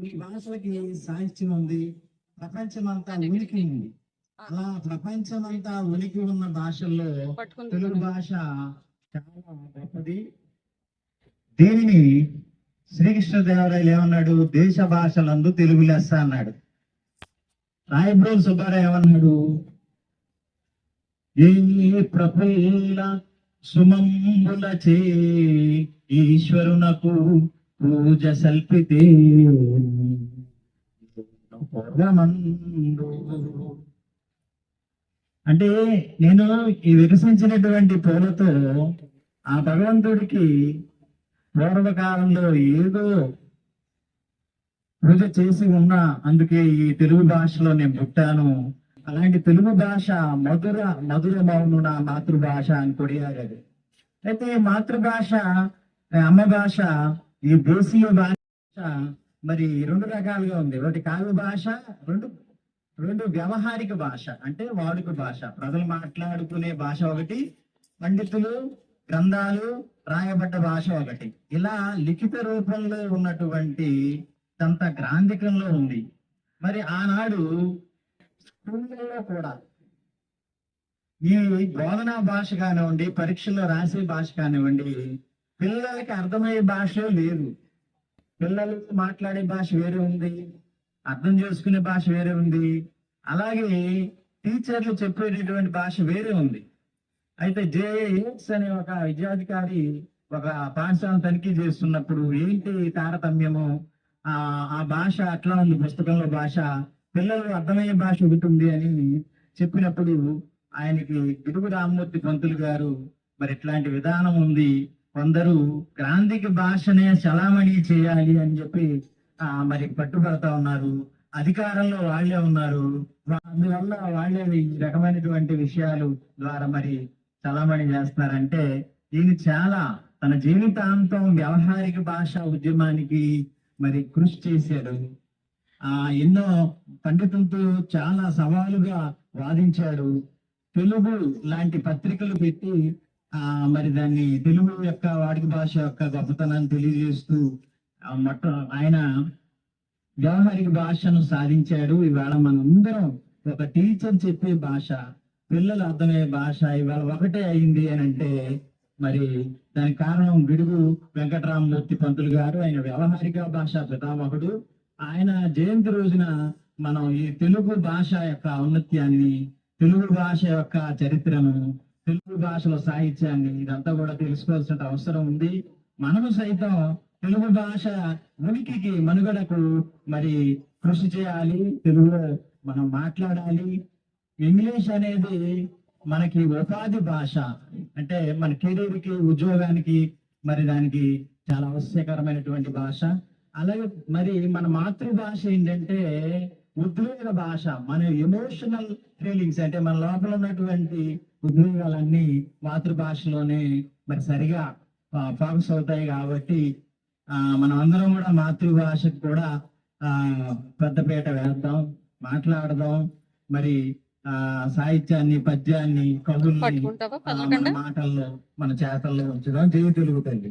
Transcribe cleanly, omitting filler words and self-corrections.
ఈ భాషలకి సాహిత్యం ఉంది, ప్రపంచమంతా ఉనికి ఉంది. అలా ప్రపంచమంతా ఉనికి ఉన్న భాషల్లో తెలుగు భాష చాలా గొప్పది. దీనిని శ్రీకృష్ణదేవరాయలు ఏమన్నాడు? దేశ భాషలందు తెలుగు లెస్స అన్నాడు. రాయబ్రోలు సుబ్బారావు ఏమన్నాడు? ఏ ప్రఫుల్ల సుమంబుల చే ఈశ్వరునకు పూజ సల్పితే అంటే నేను ఈ వికసించినటువంటి పూలతో ఆ భగవంతుడికి పూర్వకాలంలో ఏదో పూజ చేసి ఉన్నా, అందుకే ఈ తెలుగు భాషలో నేను పుట్టాను. అలాంటి తెలుగు భాష మధురమౌను నా మాతృభాష అని కొడియారు. అయితే మాతృభాష, అమ్మ భాష, ఈ దేశీయ భాష మరి రెండు రకాలుగా ఉంది. ఒకటి కావ్య భాష, రెండు వ్యవహారిక భాష అంటే వాడుక భాష, ప్రజలు మాట్లాడుకునే భాష ఒకటి, పండితులు గ్రంథాలు రాయబడ్డ భాష ఒకటి. ఇలా లిఖిత రూపంలో ఉన్నటువంటి దంత గ్రాంధికంలో ఉంది. మరి ఆనాడు స్కూళ్ళలో కూడా ఈ బోధనా భాష కానివ్వండి, పరీక్షల్లో రాసే భాష కానివ్వండి, పిల్లలకి అర్థమయ్యే భాష లేదు. పిల్లలు మాట్లాడే భాష వేరే ఉంది, అర్థం చేసుకునే భాష వేరే ఉంది, అలాగే టీచర్లు చెప్పేటటువంటి భాష వేరే ఉంది. అయితే జేఏఎస్ అనే ఒక విద్యాధికారి ఒక పాఠశాలను తనిఖీ చేస్తున్నప్పుడు ఏంటి తారతమ్యము, ఆ భాష అట్లా ఉంది, పుస్తకంలో భాష, పిల్లలు అర్థమయ్యే భాష ఒకటి ఉంది అని చెప్పినప్పుడు ఆయనకి గిడుగు రామ్మూర్తి పంతులు గారు మరి ఇట్లాంటి విధానం ఉంది, కొందరు గ్రాంధిక భాషనే చలామణి చేయాలి అని చెప్పి మరి పట్టుబడతా ఉన్నారు. అధికారంలో వాళ్లే ఉన్నారు, అందువల్ల వాళ్లే ఈ రకమైనటువంటి విషయాలు ద్వారా మరి చలామణి చేస్తున్నారంటే దీన్ని చాలా తన జీవితాంతం వ్యవహారిక భాష ఉద్యమానికి మరి కృషి చేశాడు. ఎన్నో పండితులతో చాలా సవాలుగా వాదించాడు. తెలుగు లాంటి పత్రికలు పెట్టి మరి దాన్ని తెలుగు యొక్క వాడుక భాష యొక్క గొప్పతనాన్ని తెలియజేస్తూ ఆయన వ్యవహారిక భాషను సాధించాడు. ఇవాళ మనందరం ఒక టీచర్ చెప్పే భాష, పిల్లలు అర్థమయ్యే భాష ఇవాళ ఒకటే అయింది అని అంటే మరి దానికి కారణం గిడుగు వెంకటరామమూర్తి పంతులు గారు. ఆయన వ్యవహారిక భాష పితామహుడు. ఆయన జయంతి రోజున మనం ఈ తెలుగు భాష యొక్క ఔన్నత్యాన్ని, తెలుగు భాష యొక్క చరిత్రను, తెలుగు భాషలో సాహిత్యాన్ని ఇదంతా కూడా తెలుసుకోవాల్సిన అవసరం ఉంది. మనము సైతం తెలుగు భాష ఉనికికి, మనుగడకు మరి కృషి చేయాలి. తెలుగులో మనం మాట్లాడాలి. ఇంగ్లీష్ అనేది మనకి ఉపాధి భాష, అంటే మన కెరీర్కి, ఉద్యోగానికి మరి దానికి చాలా ఆవశ్యకరమైనటువంటి భాష. అలాగే మరి మన మాతృభాష ఏంటంటే ఉద్వేగ భాష, మన ఎమోషనల్ ఫీలింగ్స్ అంటే మన లోపల ఉన్నటువంటి ఉద్వేగాలన్నీ మాతృభాషలోనే మరి సరిగా ఫోకస్ అవుతాయి. కాబట్టి మనం అందరం కూడా మాతృభాషకు కూడా పెద్దపీట వేద్దాం, మాట్లాడదాం. మరి సాహిత్యాన్ని, పద్యాన్ని, కవుల్ని మన మాటల్లో, మన చేతల్లో ఉంచుదాం. జై తెలుగు తల్లి.